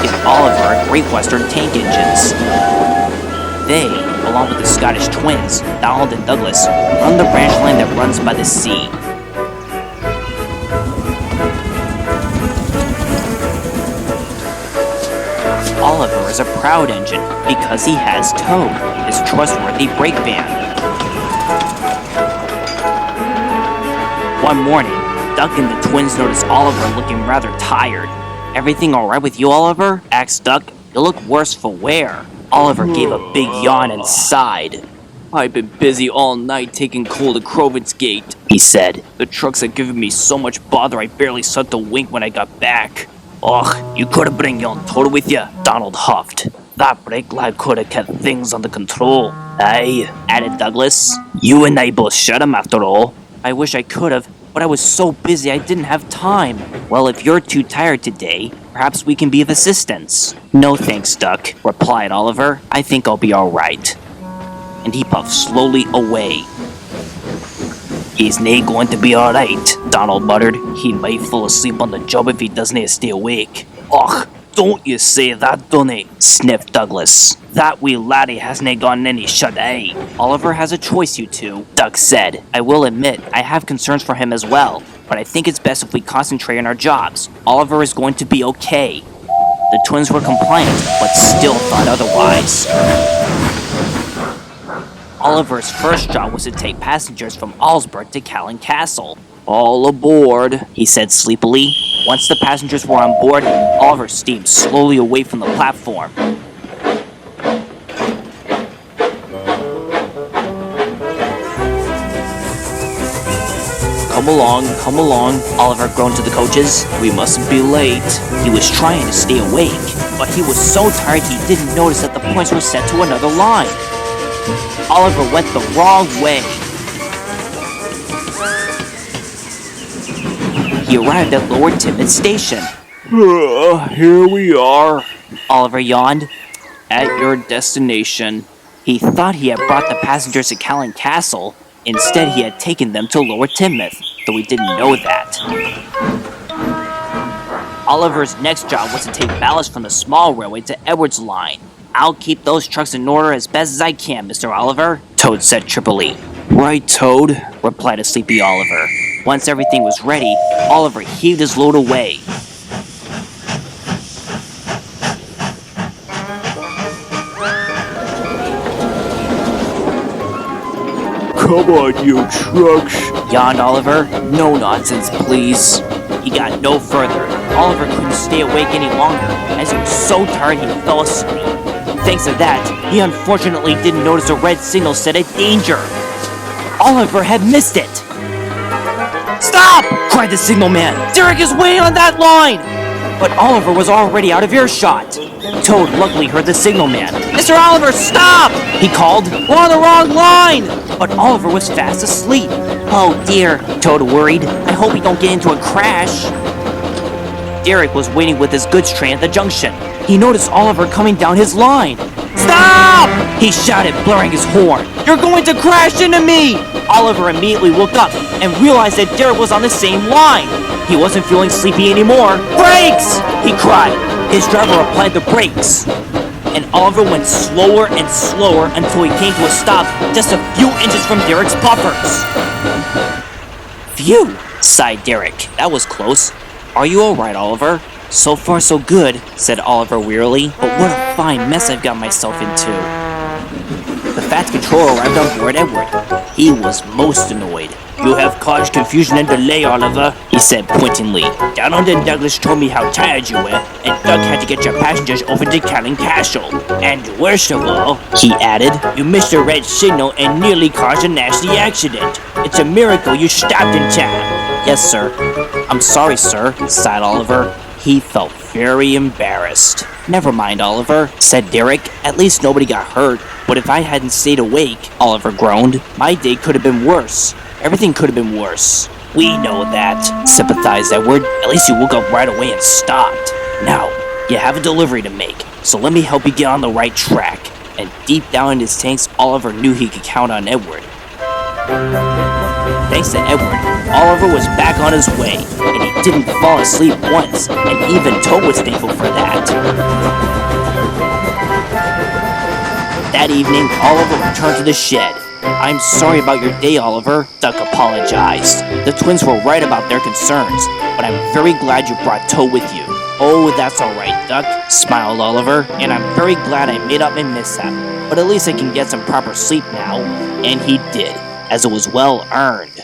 give Oliver Great Western tank engines. They, along with the Scottish twins, Donald and Douglas, run the branch line that runs by the sea. Oliver is a proud engine because he has Toad, his trustworthy brake van. One morning, Duck and the twins notice Oliver looking rather tired. "Everything alright with you, Oliver?" asked Duck. "You look worse for wear." Oliver gave a big yawn and sighed. "I've been busy all night taking coal to Crovin's Gate," he said. "The trucks have given me so much bother I barely slept a wink when I got back." "Och, you could've bring young Toad with you," Donald huffed. "That brake lad could've kept things under control." "Aye," added Douglas. "You and I both shot him after all." "I wish I could've, but I was so busy I didn't have time." "Well, if you're too tired today, perhaps we can be of assistance." "No thanks, Duck," replied Oliver. "I think I'll be alright." And he puffed slowly away. "He's nae going to be alright," Donald muttered. "He might fall asleep on the job if he doesn't stay awake." "Och, don't you say that, Dunny," sniffed Douglas. "That wee laddie hasnae gotten any shut-eye." "Oliver has a choice, you two," Duck said. "I will admit, I have concerns for him as well, but I think it's best if we concentrate on our jobs. Oliver is going to be okay." The twins were compliant, but still thought otherwise. Oliver's first job was to take passengers from Allsburg to Callan Castle. "All aboard," he said sleepily. Once the passengers were on board, Oliver steamed slowly away from the platform. Come along, Oliver groaned to the coaches. "We mustn't be late." He was trying to stay awake, but he was so tired he didn't notice that the points were set to another line. Oliver went the wrong way. He arrived at Lower Timoth Station. "Here we are," Oliver yawned. "At your destination." He thought he had brought the passengers to Callan Castle. Instead, he had taken them to Lower Timoth, though he didn't know that. Oliver's next job was to take ballast from the small railway to Edwards Line. "I'll keep those trucks in order as best as I can, Mr. Oliver," Toad said trippily. "Right, Toad," replied a sleepy Oliver. Once everything was ready, Oliver heaved his load away. "Come on, you trucks," yawned Oliver. "No nonsense, please." He got no further. Oliver couldn't stay awake any longer, as he was so tired he fell asleep. Thanks to that, he unfortunately didn't notice a red signal set at danger. Oliver had missed it. "Stop!" cried the signalman. "Derek is way on that line!" But Oliver was already out of earshot. Toad luckily heard the signalman. "Mr. Oliver, stop!" he called. "We're on the wrong line!" But Oliver was fast asleep. "Oh dear," Toad worried. "I hope we don't get into a crash." Derek was waiting with his goods train at the junction. He noticed Oliver coming down his line. "Stop!" he shouted, blaring his horn. "You're going to crash into me!" Oliver immediately woke up and realized that Derek was on the same line. He wasn't feeling sleepy anymore. "Brakes!" he cried. His driver applied the brakes, and Oliver went slower and slower until he came to a stop just a few inches from Derek's buffers. "Phew," sighed Derek. "That was close. Are you alright, Oliver?" "So far so good," said Oliver wearily. "But what a fine mess I've got myself into." The Fat Controller arrived on board Edward. He was most annoyed. "You have caused confusion and delay, Oliver," he said pointedly. "Donald and Douglas told me how tired you were, and Doug had to get your passengers over to Callan Castle. And worst of all," he added, "you missed a red signal and nearly caused a nasty accident. It's a miracle you stopped in time." "Yes, sir." "I'm sorry, sir," sighed Oliver. He felt very embarrassed. "Never mind, Oliver," said Derek. "At least nobody got hurt." "But if I hadn't stayed awake," Oliver groaned, "my day could have been worse. Everything could have been worse." "We know that," sympathized Edward. "At least you woke up right away and stopped. Now, you have a delivery to make, so let me help you get on the right track." And deep down in his tanks, Oliver knew he could count on Edward. Thanks to Edward, Oliver was back on his way, and he didn't fall asleep once, and even Toad was thankful for that. That evening, Oliver returned to the shed. "I'm sorry about your day, Oliver," Duck apologized. The twins were right about their concerns, but I'm very glad you brought Toad with you. "Oh, that's alright, Duck," smiled Oliver, "and I'm very glad I made up my mishap, but at least I can get some proper sleep now." And he did, as it was well earned.